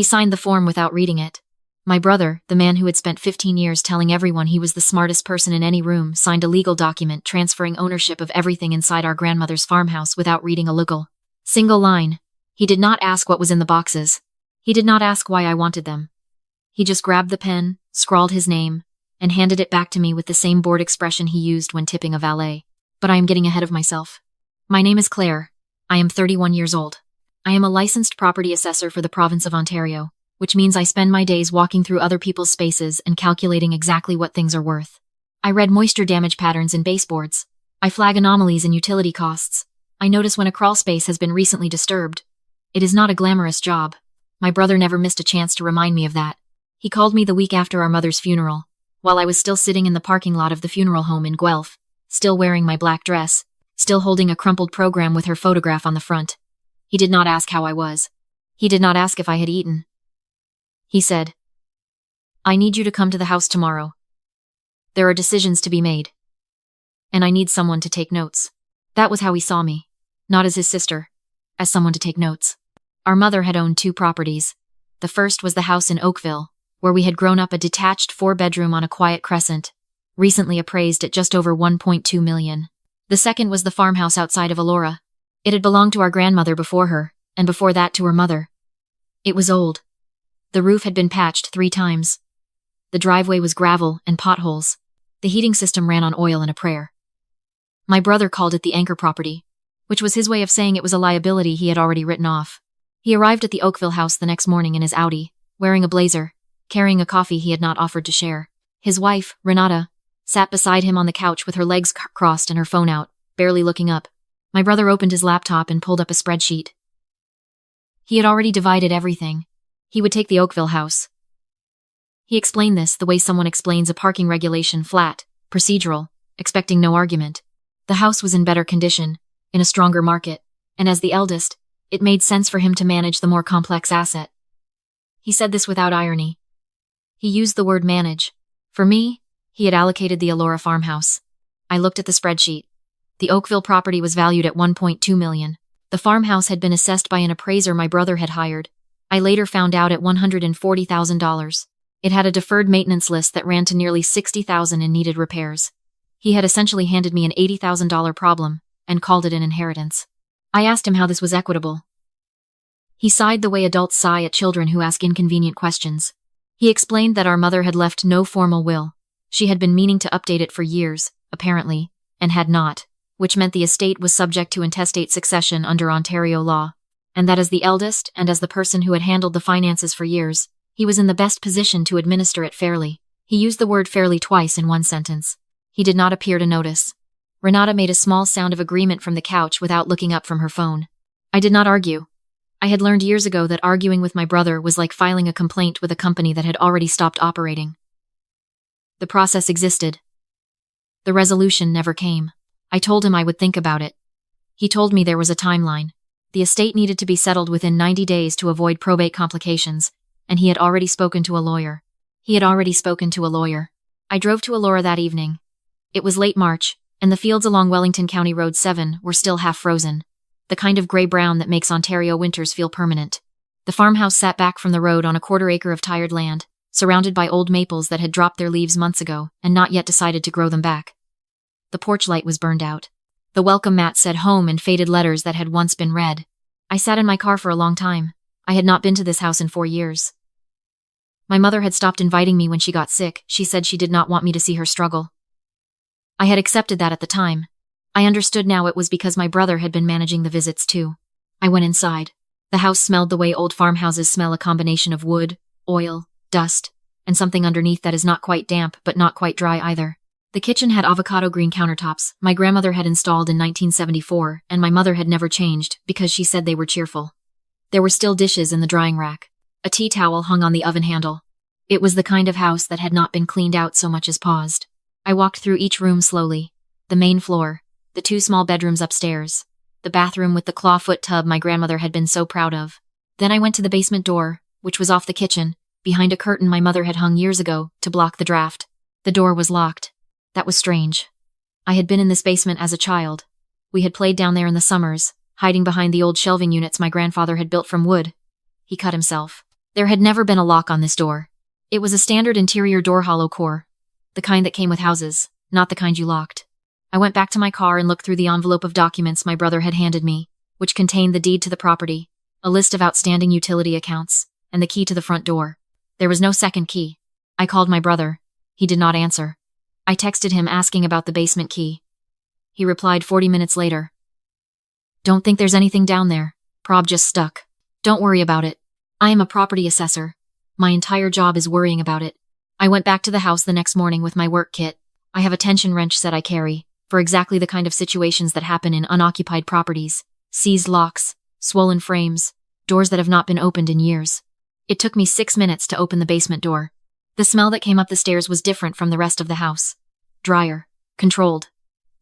He signed the form without reading it. My brother, the man who had spent 15 years telling everyone he was the smartest person in any room, signed a legal document transferring ownership of everything inside our grandmother's farmhouse without reading a single line. He did not ask what was in the boxes. He did not ask why I wanted them. He just grabbed the pen, scrawled his name, and handed it back to me with the same bored expression he used when tipping a valet. But I am getting ahead of myself. My name is Claire. I am 31 years old. I am a licensed property assessor for the province of Ontario, which means I spend my days walking through other people's spaces and calculating exactly what things are worth. I read moisture damage patterns in baseboards. I flag anomalies in utility costs. I notice when a crawl space has been recently disturbed. It is not a glamorous job. My brother never missed a chance to remind me of that. He called me the week after our mother's funeral, while I was still sitting in the parking lot of the funeral home in Guelph, still wearing my black dress, still holding a crumpled program with her photograph on the front. He did not ask how I was. He did not ask if I had eaten. He said, "I need you to come to the house tomorrow. There are decisions to be made. And I need someone to take notes." That was how he saw me. Not as his sister, as someone to take notes. Our mother had owned 2 properties. The first was the house in Oakville, where we had grown up, a detached 4-bedroom on a quiet crescent, recently appraised at just over $1.2 million. The second was the farmhouse outside of Elora. It had belonged to our grandmother before her, and before that to her mother. It was old. The roof had been patched 3 times. The driveway was gravel and potholes. The heating system ran on oil and a prayer. My brother called it the anchor property, which was his way of saying it was a liability he had already written off. He arrived at the Oakville house the next morning in his Audi, wearing a blazer, carrying a coffee he had not offered to share. His wife, Renata, sat beside him on the couch with her legs crossed and her phone out, barely looking up. My brother opened his laptop and pulled up a spreadsheet. He had already divided everything. He would take the Oakville house. He explained this the way someone explains a parking regulation, flat, procedural, expecting no argument. The house was in better condition, in a stronger market, and as the eldest, it made sense for him to manage the more complex asset. He said this without irony. He used the word manage. For me, he had allocated the Elora farmhouse. I looked at the spreadsheet. The Oakville property was valued at $1.2 million. The farmhouse had been assessed by an appraiser my brother had hired. I later found out at $140,000. It had a deferred maintenance list that ran to nearly $60,000 and needed repairs. He had essentially handed me an $80,000 problem and called it an inheritance. I asked him how this was equitable. He sighed the way adults sigh at children who ask inconvenient questions. He explained that our mother had left no formal will. She had been meaning to update it for years, apparently, and had not, which meant the estate was subject to intestate succession under Ontario law, and that as the eldest and as the person who had handled the finances for years, he was in the best position to administer it fairly. He used the word fairly twice in one sentence. He did not appear to notice. Renata made a small sound of agreement from the couch without looking up from her phone. I did not argue. I had learned years ago that arguing with my brother was like filing a complaint with a company that had already stopped operating. The process existed. The resolution never came. I told him I would think about it. He told me there was a timeline. The estate needed to be settled within 90 days to avoid probate complications, and he had already spoken to a lawyer. I drove to Elora that evening. It was late March, and the fields along Wellington County Road 7 were still half frozen, the kind of gray-brown that makes Ontario winters feel permanent. The farmhouse sat back from the road on a quarter-acre of tired land, surrounded by old maples that had dropped their leaves months ago and not yet decided to grow them back. The porch light was burned out. The welcome mat said home in faded letters that had once been read. I sat in my car for a long time. I had not been to this house in 4 years. My mother had stopped inviting me when she got sick. She said she did not want me to see her struggle. I had accepted that at the time. I understood now it was because my brother had been managing the visits too. I went inside. The house smelled the way old farmhouses smell, a combination of wood, oil, dust, and something underneath that is not quite damp but not quite dry either. The kitchen had avocado green countertops my grandmother had installed in 1974, and my mother had never changed because she said they were cheerful. There were still dishes in the drying rack. A tea towel hung on the oven handle. It was the kind of house that had not been cleaned out so much as paused. I walked through each room slowly. The main floor, the 2 small bedrooms upstairs, the bathroom with the clawfoot tub my grandmother had been so proud of. Then I went to the basement door, which was off the kitchen, behind a curtain my mother had hung years ago to block the draft. The door was locked. That was strange. I had been in this basement as a child. We had played down there in the summers, hiding behind the old shelving units my grandfather had built from wood. He cut himself. There had never been a lock on this door. It was a standard interior door hollow core, the kind that came with houses, not the kind you locked. I went back to my car and looked through the envelope of documents my brother had handed me, which contained the deed to the property, a list of outstanding utility accounts, and the key to the front door. There was no second key. I called my brother. He did not answer. I texted him asking about the basement key. He replied 40 minutes later. Don't think there's anything down there. Prob just stuck. Don't worry about it. I am a property assessor. My entire job is worrying about it. I went back to the house the next morning with my work kit. I have a tension wrench set I carry, for exactly the kind of situations that happen in unoccupied properties. Seized locks, swollen frames, doors that have not been opened in years. It took me 6 minutes to open the basement door. The smell that came up the stairs was different from the rest of the house. Drier. Controlled.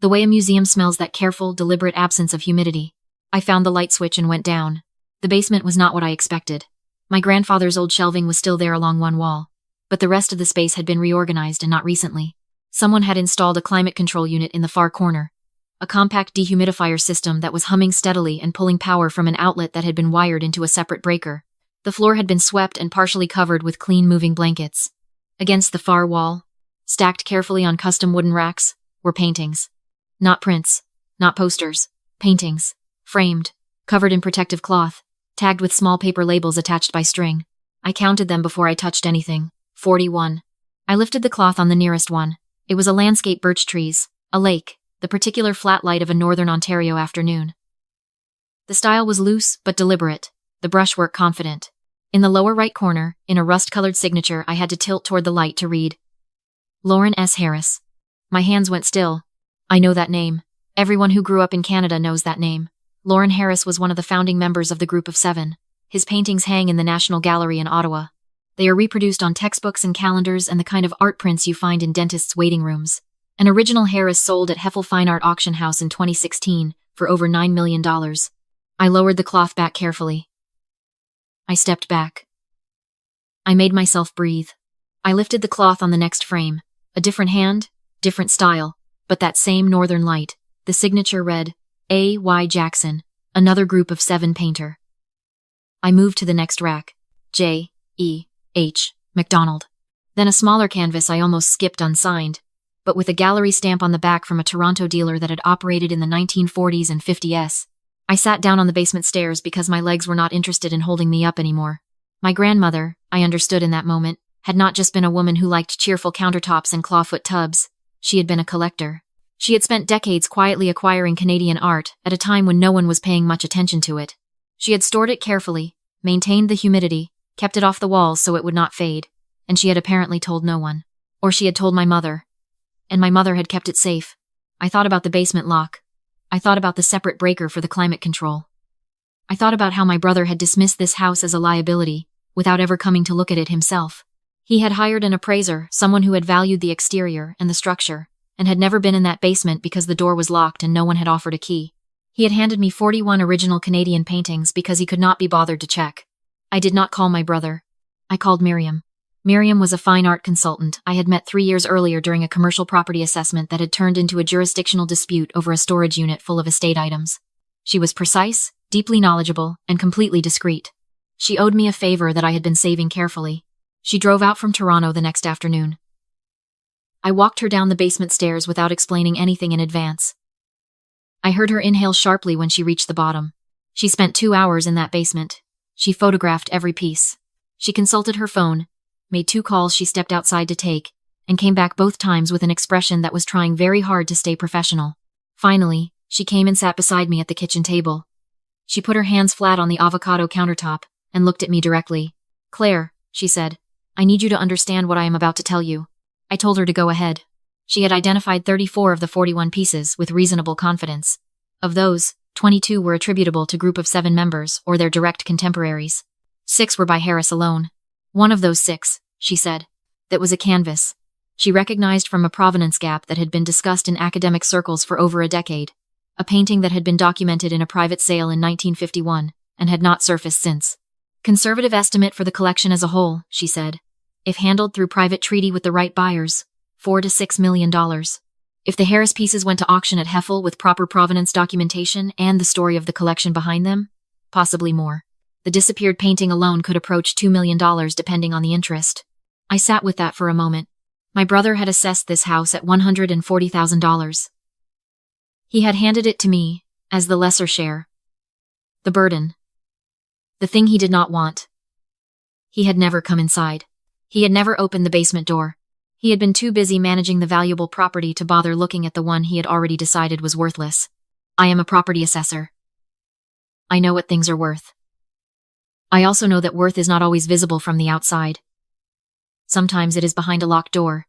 The way a museum smells, that careful, deliberate absence of humidity. I found the light switch and went down. The basement was not what I expected. My grandfather's old shelving was still there along one wall, but the rest of the space had been reorganized, and not recently. Someone had installed a climate control unit in the far corner, a compact dehumidifier system that was humming steadily and pulling power from an outlet that had been wired into a separate breaker. The floor had been swept and partially covered with clean moving blankets. Against the far wall, stacked carefully on custom wooden racks, were paintings. Not prints, not posters, paintings, framed, covered in protective cloth, tagged with small paper labels attached by string. I counted them before I touched anything. 41. I lifted the cloth on the nearest one. It was a landscape, birch trees, a lake, the particular flat light of a northern Ontario afternoon. The style was loose but deliberate, the brushwork confident. In the lower right corner, in a rust-colored signature, I had to tilt toward the light to read Lawren S. Harris. My hands went still. I know that name. Everyone who grew up in Canada knows that name. Lawren Harris was one of the founding members of the Group of Seven. His paintings hang in the National Gallery in Ottawa. They are reproduced on textbooks and calendars and the kind of art prints you find in dentists' waiting rooms. An original Harris sold at Heffel Fine Art Auction House in 2016 for over $9 million. I lowered the cloth back carefully. I stepped back. I made myself breathe. I lifted the cloth on the next frame. A different hand, different style, but that same northern light. The signature read, A. Y. Jackson, another Group of Seven painter. I moved to the next rack. J. E. H. MacDonald. Then a smaller canvas I almost skipped unsigned, but with a gallery stamp on the back from a Toronto dealer that had operated in the 1940s and 50s. I sat down on the basement stairs because my legs were not interested in holding me up anymore. My grandmother, I understood in that moment, had not just been a woman who liked cheerful countertops and clawfoot tubs. She had been a collector. She had spent decades quietly acquiring Canadian art at a time when no one was paying much attention to it. She had stored it carefully, maintained the humidity, kept it off the walls so it would not fade, and she had apparently told no one. Or she had told my mother. And my mother had kept it safe. I thought about the basement lock. I thought about the separate breaker for the climate control. I thought about how my brother had dismissed this house as a liability, without ever coming to look at it himself. He had hired an appraiser, someone who had valued the exterior and the structure, and had never been in that basement because the door was locked and no one had offered a key. He had handed me 41 original Canadian paintings because he could not be bothered to check. I did not call my brother. I called Miriam. Miriam was a fine art consultant I had met 3 years earlier during a commercial property assessment that had turned into a jurisdictional dispute over a storage unit full of estate items. She was precise, deeply knowledgeable, and completely discreet. She owed me a favor that I had been saving carefully. She drove out from Toronto the next afternoon. I walked her down the basement stairs without explaining anything in advance. I heard her inhale sharply when she reached the bottom. She spent 2 hours in that basement. She photographed every piece. She consulted her phone, made 2 calls she stepped outside to take, and came back both times with an expression that was trying very hard to stay professional. Finally, she came and sat beside me at the kitchen table. She put her hands flat on the avocado countertop and looked at me directly. "Claire," she said, "I need you to understand what I am about to tell you." I told her to go ahead. She had identified 34 of the 41 pieces with reasonable confidence. Of those, 22 were attributable to Group of Seven members or their direct contemporaries. 6 were by Harris alone. One of those 6, she said, that was a canvas. She recognized from a provenance gap that had been discussed in academic circles for over a decade. A painting that had been documented in a private sale in 1951 and had not surfaced since. Conservative estimate for the collection as a whole, she said. If handled through private treaty with the right buyers, $4 to $6 million. If the Harris pieces went to auction at Heffel with proper provenance documentation and the story of the collection behind them, possibly more. The disappeared painting alone could approach $2 million depending on the interest. I sat with that for a moment. My brother had assessed this house at $140,000. He had handed it to me, as the lesser share. The burden. The thing he did not want. He had never come inside. He had never opened the basement door. He had been too busy managing the valuable property to bother looking at the one he had already decided was worthless. I am a property assessor. I know what things are worth. I also know that worth is not always visible from the outside. Sometimes it is behind a locked door.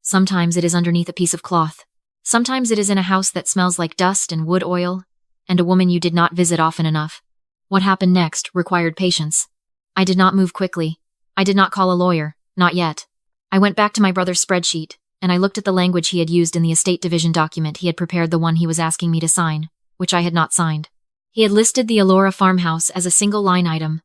Sometimes it is underneath a piece of cloth. Sometimes it is in a house that smells like dust and wood oil, and a woman you did not visit often enough. What happened next required patience. I did not move quickly. I did not call a lawyer, not yet. I went back to my brother's spreadsheet, and I looked at the language he had used in the estate division document he had prepared, the one he was asking me to sign, which I had not signed. He had listed the Elora farmhouse as a single line item.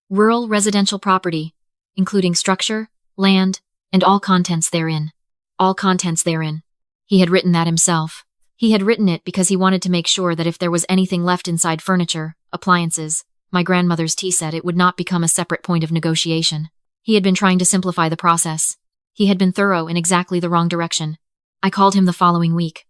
Rural residential property, including structure, land, and all contents therein. All contents therein. He had written that himself. He had written it because he wanted to make sure that if there was anything left inside furniture, appliances, my grandmother's tea set, it would not become a separate point of negotiation. He had been trying to simplify the process. He had been thorough in exactly the wrong direction. I called him the following week.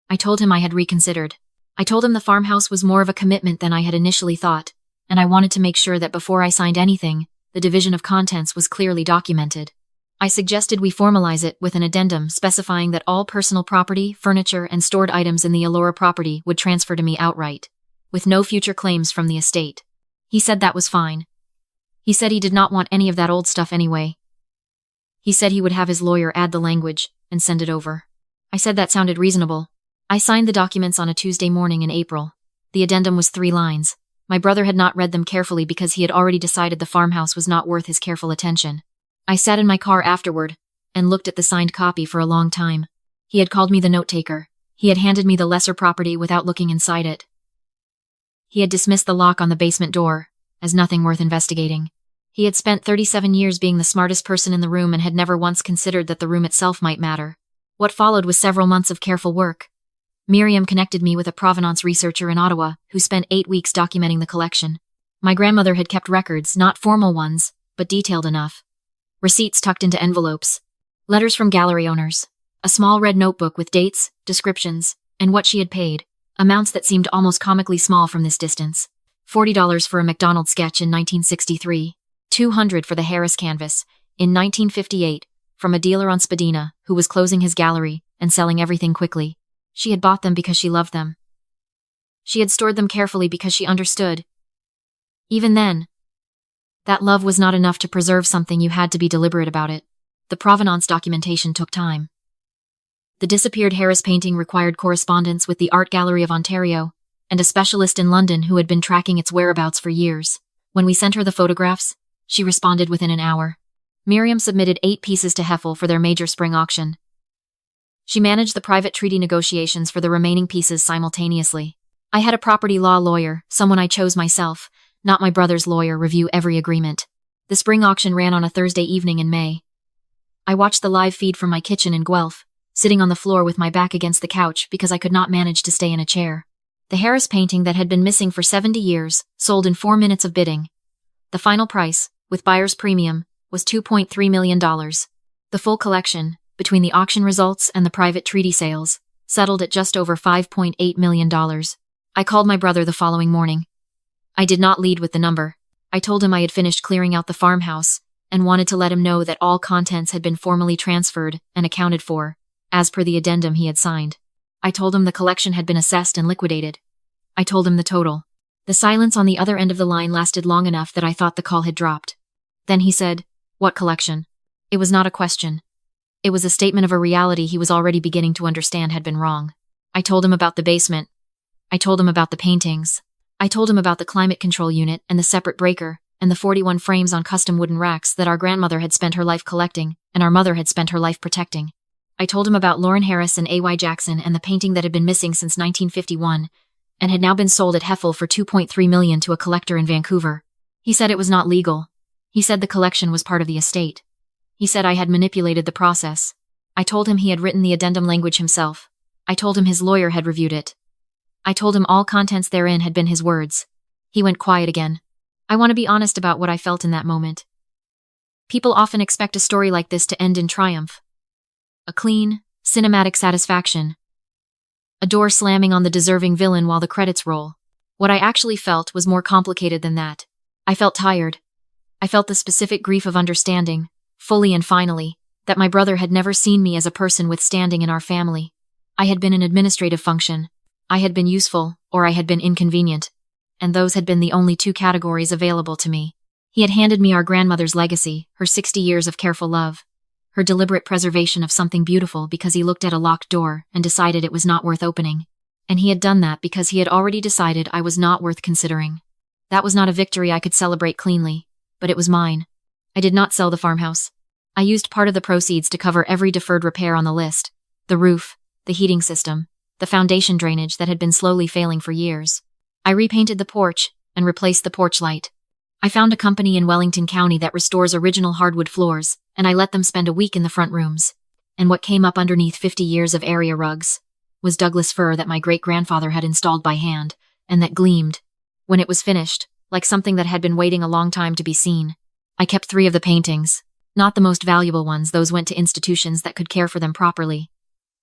I told him I had reconsidered. I told him the farmhouse was more of a commitment than I had initially thought, and I wanted to make sure that before I signed anything, the division of contents was clearly documented. I suggested we formalize it with an addendum specifying that all personal property, furniture, and stored items in the Elora property would transfer to me outright, with no future claims from the estate. He said that was fine. He said he did not want any of that old stuff anyway. He said he would have his lawyer add the language and send it over. I said that sounded reasonable. I signed the documents on a Tuesday morning in April. The addendum was 3 lines. My brother had not read them carefully because he had already decided the farmhouse was not worth his careful attention. I sat in my car afterward and looked at the signed copy for a long time. He had called me the note-taker. He had handed me the lesser property without looking inside it. He had dismissed the lock on the basement door as nothing worth investigating. He had spent 37 years being the smartest person in the room and had never once considered that the room itself might matter. What followed was several months of careful work. Miriam connected me with a provenance researcher in Ottawa who spent 8 weeks documenting the collection. My grandmother had kept records, not formal ones, but detailed enough. Receipts tucked into envelopes. Letters from gallery owners. A small red notebook with dates, descriptions, and what she had paid. Amounts that seemed almost comically small from this distance. $40 for a McDonald sketch in 1963. $200 for the Harris canvas in 1958 from a dealer on Spadina who was closing his gallery and selling everything quickly. She had bought them because she loved them. She had stored them carefully because she understood. Even then, that love was not enough to preserve something. You had to be deliberate about it. The provenance documentation took time. The disappeared Harris painting required correspondence with the Art Gallery of Ontario and a specialist in London who had been tracking its whereabouts for years. When we sent her the photographs, she responded within an hour. Miriam submitted 8 pieces to Heffel for their major spring auction. She managed the private treaty negotiations for the remaining pieces simultaneously. I had a property law lawyer, someone I chose myself, not my brother's lawyer, review every agreement. The spring auction ran on a Thursday evening in May. I watched the live feed from my kitchen in Guelph, sitting on the floor with my back against the couch because I could not manage to stay in a chair. The Harris painting that had been missing for 70 years sold in 4 minutes of bidding. The final price, with buyer's premium, was $2.3 million. The full collection, between the auction results and the private treaty sales, settled at just over $5.8 million. I called my brother the following morning. I did not lead with the number. I told him I had finished clearing out the farmhouse and wanted to let him know that all contents had been formally transferred and accounted for, as per the addendum he had signed. I told him the collection had been assessed and liquidated. I told him the total. The silence on the other end of the line lasted long enough that I thought the call had dropped. Then he said, "What collection?" It was not a question. It was a statement of a reality he was already beginning to understand had been wrong. I told him about the basement. I told him about the paintings. I told him about the climate control unit and the separate breaker and the 41 frames on custom wooden racks that our grandmother had spent her life collecting and our mother had spent her life protecting. I told him about Lawren Harris and A.Y. Jackson and the painting that had been missing since 1951 and had now been sold at Heffel for $2.3 million to a collector in Vancouver. He said it was not legal. He said the collection was part of the estate. He said I had manipulated the process. I told him he had written the addendum language himself. I told him his lawyer had reviewed it. I told him all contents therein had been his words. He went quiet again. I want to be honest about what I felt in that moment. People often expect a story like this to end in triumph. A clean, cinematic satisfaction. A door slamming on the deserving villain while the credits roll. What I actually felt was more complicated than that. I felt tired. I felt the specific grief of understanding, fully and finally, that my brother had never seen me as a person with standing in our family. I had been an administrative function. I had been useful, or I had been inconvenient. And those had been the only two categories available to me. He had handed me our grandmother's legacy, her 60 years of careful love, her deliberate preservation of something beautiful because he looked at a locked door and decided it was not worth opening. And he had done that because he had already decided I was not worth considering. That was not a victory I could celebrate cleanly, but it was mine. I did not sell the farmhouse. I used part of the proceeds to cover every deferred repair on the list. The roof, the heating system, the foundation drainage that had been slowly failing for years. I repainted the porch and replaced the porch light. I found a company in Wellington County that restores original hardwood floors, and I let them spend a week in the front rooms. And what came up underneath 50 years of area rugs was Douglas fir that my great-grandfather had installed by hand, and that gleamed, when it was finished, like something that had been waiting a long time to be seen. I kept 3 of the paintings, not the most valuable ones, those went to institutions that could care for them properly.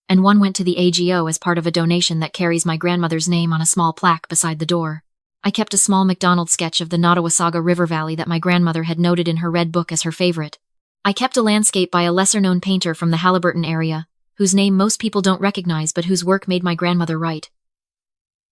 And one went to the AGO as part of a donation that carries my grandmother's name on a small plaque beside the door. I kept a small McDonald's sketch of the Nottawasaga River Valley that my grandmother had noted in her red book as her favorite. I kept a landscape by a lesser-known painter from the Halliburton area, whose name most people don't recognize but whose work made my grandmother write.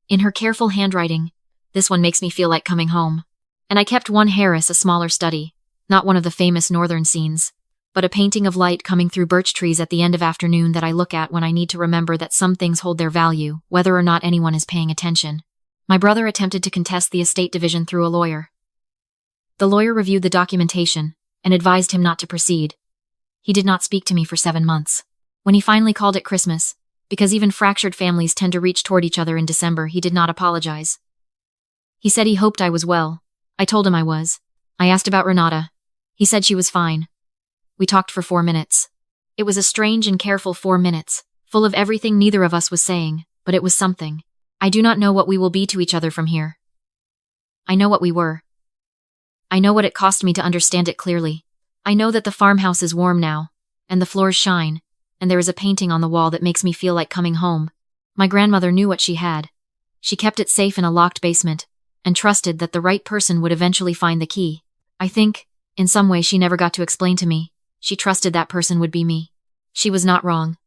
In her careful handwriting, "This one makes me feel like coming home." And I kept one Harris, a smaller study, not one of the famous northern scenes, but a painting of light coming through birch trees at the end of afternoon that I look at when I need to remember that some things hold their value, whether or not anyone is paying attention. My brother attempted to contest the estate division through a lawyer. The lawyer reviewed the documentation and advised him not to proceed. He did not speak to me for 7 months. When he finally called it Christmas, because even fractured families tend to reach toward each other in December, he did not apologize. He said he hoped I was well. I told him I was. I asked about Renata. He said she was fine. We talked for 4 minutes. It was a strange and careful 4 minutes, full of everything neither of us was saying, but it was something. I do not know what we will be to each other from here. I know what we were. I know what it cost me to understand it clearly. I know that the farmhouse is warm now, and the floors shine, and there is a painting on the wall that makes me feel like coming home. My grandmother knew what she had. She kept it safe in a locked basement, and trusted that the right person would eventually find the key. I think, in some way she never got to explain to me, she trusted that person would be me. She was not wrong.